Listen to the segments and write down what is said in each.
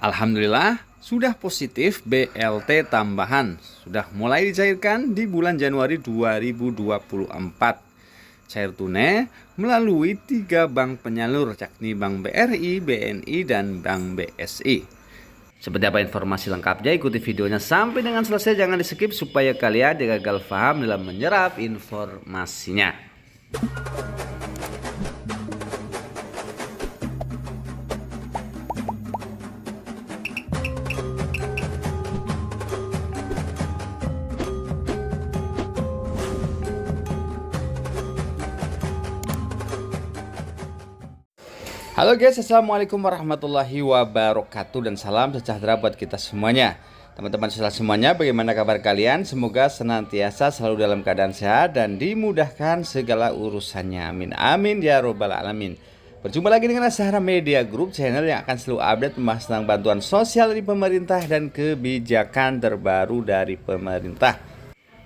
Alhamdulillah sudah positif BLT tambahan sudah mulai dicairkan di bulan Januari 2024. Cair tunai melalui 3 bank penyalur yakni Bank BRI, BNI, dan Bank BSI. Seperti apa informasi lengkapnya, ikuti videonya sampai dengan selesai, jangan di skip supaya kalian tidak gagal paham dalam menyerap informasinya. Halo guys, assalamualaikum warahmatullahi wabarakatuh, dan salam sejahtera buat kita semuanya. Teman-teman semuanya, bagaimana kabar kalian? Semoga senantiasa selalu dalam keadaan sehat dan dimudahkan segala urusannya. Amin amin ya robbal alamin. Berjumpa lagi dengan Azhara Media Group, channel yang akan selalu update membahas tentang bantuan sosial dari pemerintah dan kebijakan terbaru dari pemerintah.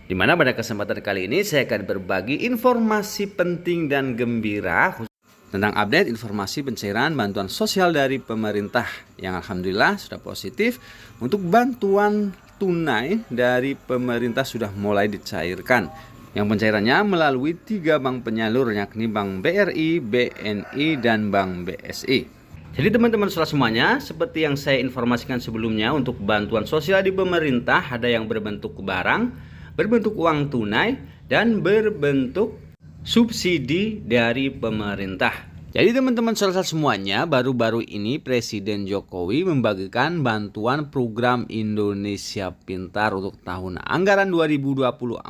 Dimana pada kesempatan kali ini saya akan berbagi informasi penting dan gembira tentang update informasi pencairan bantuan sosial dari pemerintah yang alhamdulillah sudah positif. Untuk bantuan tunai dari pemerintah sudah mulai dicairkan, yang pencairannya melalui 3 bank penyalur yakni Bank BRI, BNI, dan Bank BSI. Jadi teman-teman semuanya, seperti yang saya informasikan sebelumnya, untuk bantuan sosial di pemerintah ada yang berbentuk barang, berbentuk uang tunai, dan berbentuk subsidi dari pemerintah. Jadi teman-teman semuanya, baru-baru ini Presiden Jokowi membagikan bantuan program Indonesia Pintar untuk tahun anggaran 2024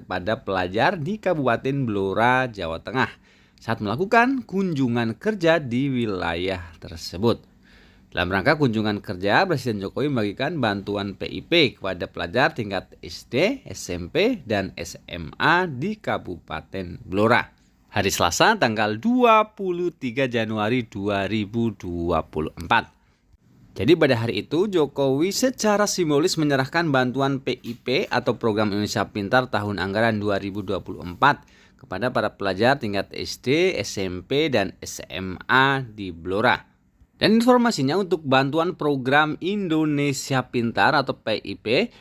kepada pelajar di Kabupaten Blora, Jawa Tengah saat melakukan kunjungan kerja di wilayah tersebut. Dalam rangka kunjungan kerja, Presiden Jokowi membagikan bantuan PIP kepada pelajar tingkat SD, SMP, dan SMA di Kabupaten Blora hari Selasa tanggal 23 Januari 2024. Jadi pada hari itu Jokowi secara simbolis menyerahkan bantuan PIP atau Program Indonesia Pintar tahun anggaran 2024 kepada para pelajar tingkat SD, SMP, dan SMA di Blora. Dan informasinya, untuk bantuan program Indonesia Pintar atau PIP,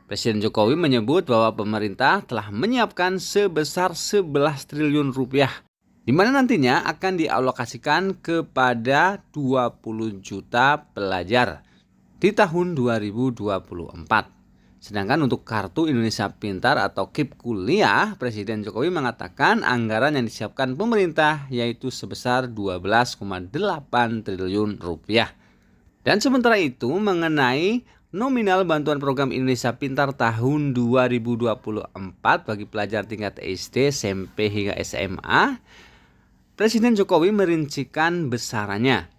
Presiden Jokowi menyebut bahwa pemerintah telah menyiapkan sebesar 11 triliun rupiah, di mana nantinya akan dialokasikan kepada 20 juta pelajar di tahun 2024. Sedangkan untuk Kartu Indonesia Pintar atau KIP Kuliah, Presiden Jokowi mengatakan anggaran yang disiapkan pemerintah yaitu sebesar 12,8 triliun rupiah. Dan sementara itu, mengenai nominal bantuan program Indonesia Pintar tahun 2024 bagi pelajar tingkat SD, SMP, hingga SMA, Presiden Jokowi merincikan besarannya,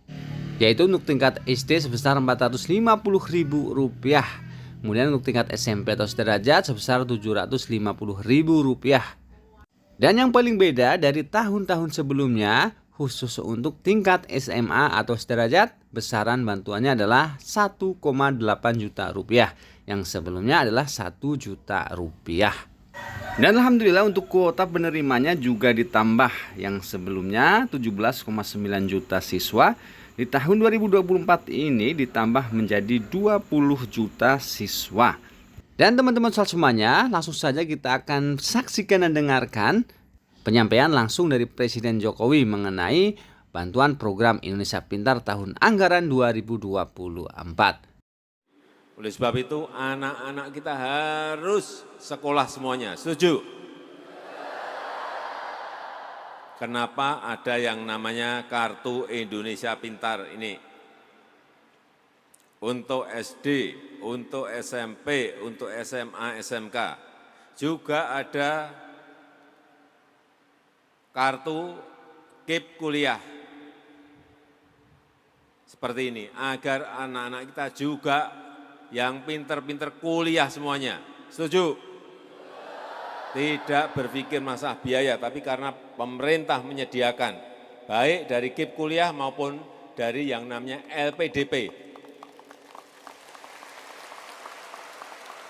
yaitu untuk tingkat SD sebesar Rp450.000. Kemudian untuk tingkat SMP atau sederajat sebesar Rp750.000. Dan yang paling beda dari tahun-tahun sebelumnya, khusus untuk tingkat SMA atau sederajat, besaran bantuannya adalah 1,8 juta rupiah, yang sebelumnya adalah 1 juta rupiah. Dan alhamdulillah untuk kuota penerimanya juga ditambah, yang sebelumnya 17,9 juta siswa di tahun 2024 ini ditambah menjadi 20 juta siswa. Dan teman-teman semuanya, langsung saja kita akan saksikan dan dengarkan penyampaian langsung dari Presiden Jokowi mengenai bantuan program Indonesia Pintar tahun anggaran 2024. Oleh sebab itu, anak-anak kita harus sekolah semuanya. Setuju? Kenapa ada yang namanya Kartu Indonesia Pintar ini? Untuk SD, untuk SMP, untuk SMA, SMK. Juga ada Kartu KIP Kuliah. Seperti ini, agar anak-anak kita juga yang pinter-pinter kuliah semuanya. Setuju? Tidak berpikir masalah biaya, tapi karena pemerintah menyediakan, baik dari KIP Kuliah maupun dari yang namanya LPDP.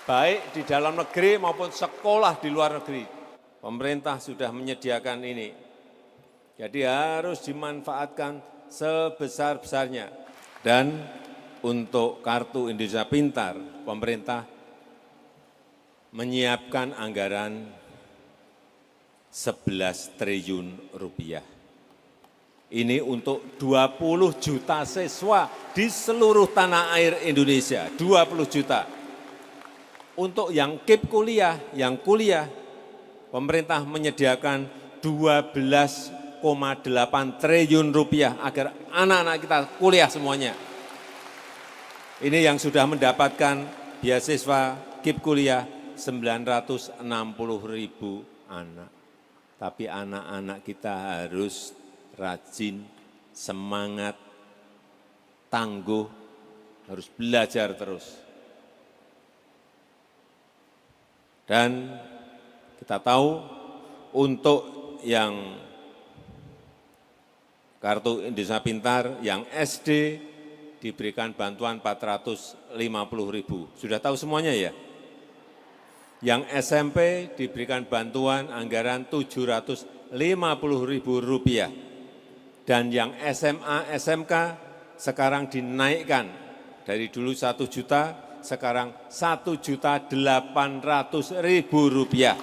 Baik di dalam negeri maupun sekolah di luar negeri. Pemerintah sudah menyediakan ini. Jadi harus dimanfaatkan sebesar-besarnya. Dan untuk Kartu Indonesia Pintar, pemerintah menyiapkan anggaran 11 triliun rupiah. Ini untuk 20 juta siswa di seluruh tanah air Indonesia, 20 juta. Untuk yang KIP kuliah, yang kuliah, pemerintah menyediakan 12,8 triliun rupiah agar anak-anak kita kuliah semuanya. Ini yang sudah mendapatkan beasiswa KIP kuliah 960.000 anak. Tapi anak-anak kita harus rajin, semangat, tangguh, harus belajar terus. Dan kita tahu untuk yang Kartu Indonesia Pintar, yang SD diberikan bantuan 450.000. Sudah tahu semuanya ya? Yang SMP diberikan bantuan anggaran 750.000 rupiah. Dan yang SMA, SMK sekarang dinaikkan dari dulu 1 juta, sekarang 1.800.000 rupiah.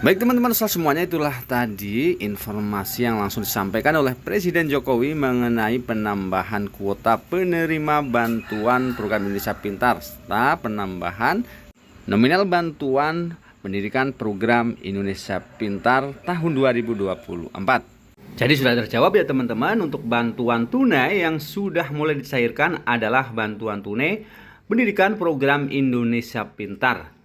Baik teman-teman semuanya, itulah tadi informasi yang langsung disampaikan oleh Presiden Jokowi mengenai penambahan kuota penerima bantuan program Indonesia Pintar serta penambahan nominal bantuan pendidikan program Indonesia Pintar tahun 2024. Jadi sudah terjawab ya teman-teman. Untuk bantuan tunai yang sudah mulai dicairkan adalah bantuan tunai pendidikan program Indonesia Pintar,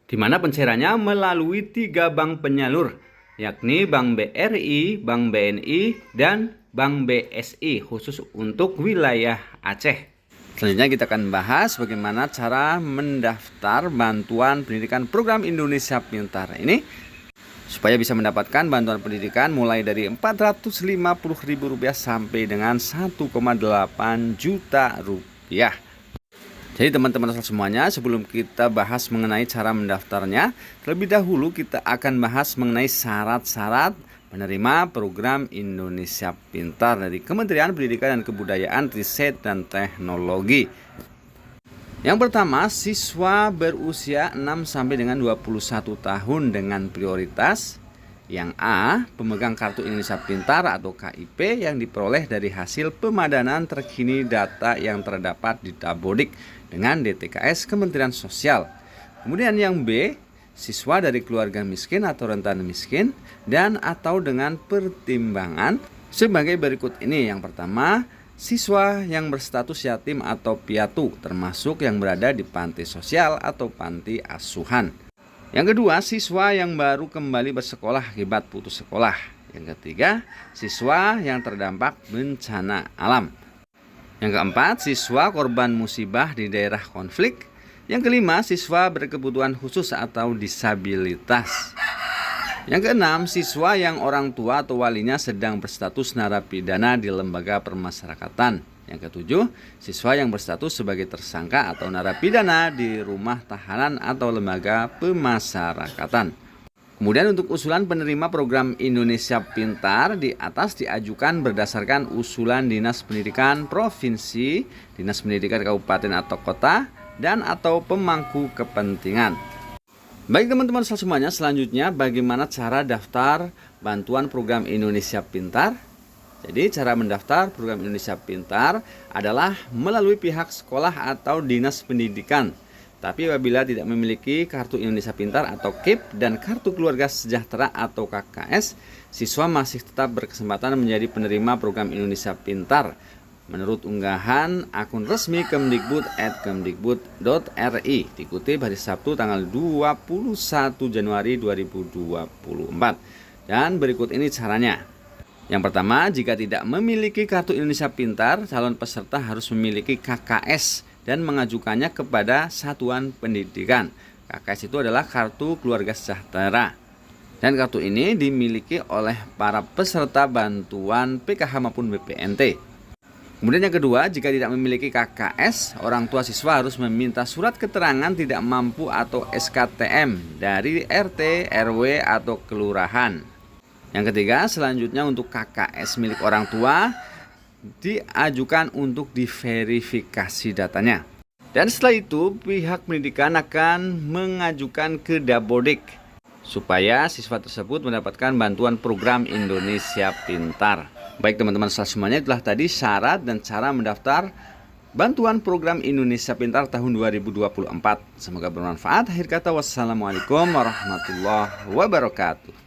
di mana pencairannya melalui 3 bank penyalur, yakni Bank BRI, Bank BNI, dan Bank BSI khusus untuk wilayah Aceh. Selanjutnya kita akan bahas bagaimana cara mendaftar bantuan pendidikan program Indonesia Pintar ini supaya bisa mendapatkan bantuan pendidikan mulai dari Rp450.000 sampai dengan Rp1,8 juta. Jadi teman-teman semuanya, sebelum kita bahas mengenai cara mendaftarnya, terlebih dahulu kita akan bahas mengenai syarat-syarat penerima program Indonesia Pintar dari Kementerian Pendidikan dan Kebudayaan, Riset dan Teknologi. Yang pertama, siswa berusia 6 sampai dengan 21 tahun dengan prioritas yang A, pemegang Kartu Indonesia Pintar atau KIP yang diperoleh dari hasil pemadanan terkini data yang terdapat di Dapodik dengan DTKS Kementerian Sosial. Kemudian yang B, siswa dari keluarga miskin atau rentan miskin dan atau dengan pertimbangan sebagai berikut ini. Yang pertama, siswa yang berstatus yatim atau piatu termasuk yang berada di panti sosial atau panti asuhan. Yang kedua, siswa yang baru kembali bersekolah akibat putus sekolah. Yang ketiga, siswa yang terdampak bencana alam. Yang keempat, siswa korban musibah di daerah konflik. Yang kelima, siswa berkebutuhan khusus atau disabilitas. Yang keenam, siswa yang orang tua atau walinya sedang berstatus narapidana di lembaga permasyarakatan. Yang ketujuh, siswa yang berstatus sebagai tersangka atau narapidana di rumah tahanan atau lembaga pemasyarakatan. Kemudian untuk usulan penerima program Indonesia Pintar di atas diajukan berdasarkan usulan Dinas Pendidikan Provinsi, Dinas Pendidikan Kabupaten atau Kota, dan atau pemangku kepentingan. Baik teman-teman semuanya, selanjutnya bagaimana cara daftar bantuan program Indonesia Pintar? Jadi cara mendaftar program Indonesia Pintar adalah melalui pihak sekolah atau dinas pendidikan. Tapi apabila tidak memiliki Kartu Indonesia Pintar atau KIP dan Kartu Keluarga Sejahtera atau KKS, siswa masih tetap berkesempatan menjadi penerima program Indonesia Pintar menurut unggahan akun resmi Kemdikbud@kemdikbud.ri dikutip hari Sabtu tanggal 21 Januari 2024. Dan berikut ini caranya. Yang pertama, jika tidak memiliki Kartu Indonesia Pintar, calon peserta harus memiliki KKS dan mengajukannya kepada satuan pendidikan. KKS itu adalah Kartu Keluarga Sejahtera. Dan kartu ini dimiliki oleh para peserta bantuan PKH maupun BPNT. Kemudian yang kedua, jika tidak memiliki KKS, orang tua siswa harus meminta surat keterangan tidak mampu atau SKTM dari RT, RW, atau kelurahan. Yang ketiga, selanjutnya untuk KKS milik orang tua diajukan untuk diverifikasi datanya. Dan setelah itu pihak pendidikan akan mengajukan ke Dapodik supaya siswa tersebut mendapatkan bantuan program Indonesia Pintar. Baik teman-teman semuanya, itulah tadi syarat dan cara mendaftar bantuan program Indonesia Pintar tahun 2024. Semoga bermanfaat. Akhir kata, wassalamualaikum warahmatullahi wabarakatuh.